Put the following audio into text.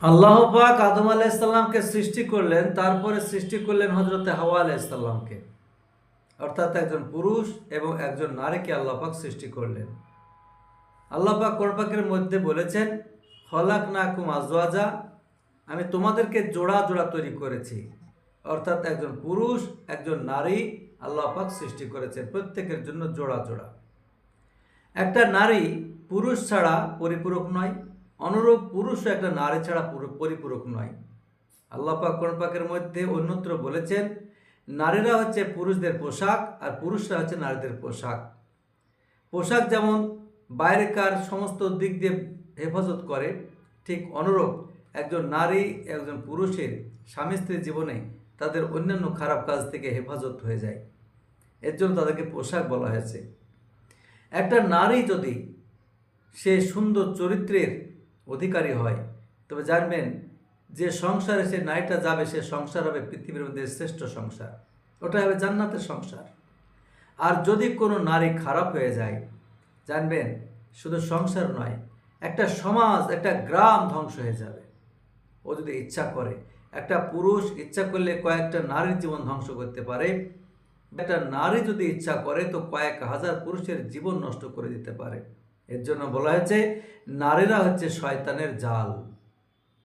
আল্লাহ পাক আদম আলাইহিস সালামকে সৃষ্টি করলেন, তারপরে সৃষ্টি করলেন হযরতে হাওয়া আলাইহিস সালামকে, অর্থাৎ একজন পুরুষ এবং একজন নারীকে আল্লাহ পাক সৃষ্টি করলেন। আল্লাহ পাক কোরআন পাকের মধ্যে বলেছেন, খলাকনাকুম আজওয়াজা, আমি তোমাদেরকে জোড়া জোড়া তৈরি করেছি। অর্থাৎ একজন পুরুষ একজন নারী আল্লাহ পাক সৃষ্টি করেছেন, প্রত্যেকের জন্য জোড়া জোড়া। একটা নারী পুরুষ ছাড়া পরিপূরক নয়, অনুরূপ পুরুষও একটা নারী ছাড়া পরিপূরক নয়। আল্লাহ পাক কোরআন পাকের মধ্যে অন্যত্র বলেছেন, নারীরা হচ্ছে পুরুষদের পোশাক আর পুরুষরা হচ্ছে নারীদের পোশাক। পোশাক যেমন বাইরেকার সমস্ত দিক দিয়ে হেফাজত করে, ঠিক অনুরূপ একজন নারী একজন পুরুষের স্বামী স্ত্রীর জীবনে তাদের অন্যান্য খারাপ কাজ থেকে হেফাজত হয়ে যায়, এর জন্য তাদেরকে পোশাক বলা হয়েছে। একটা নারী যদি সে সুন্দর চরিত্রের অধিকারী হয়, তবে জানবেন যে সংসারে সে নারীটা যাবে, সে সংসার হবে পৃথিবীর মধ্যে শ্রেষ্ঠ সংসার, ওটা হবে জান্নাতের সংসার। আর যদি কোনো নারী খারাপ হয়ে যায়, জানবেন শুধু সংসার নয়, একটা সমাজ একটা গ্রাম ধ্বংস হয়ে যাবে। ও যদি ইচ্ছা করে, একটা পুরুষ ইচ্ছা করলে কয়েকটা নারীর জীবন ধ্বংস করতে পারে, একটা নারী যদি ইচ্ছা করে তো কয়েক হাজার পুরুষের জীবন নষ্ট করে দিতে পারে। এর জন্য বলা হয়েছে নারীরা হচ্ছে শয়তানের জাল।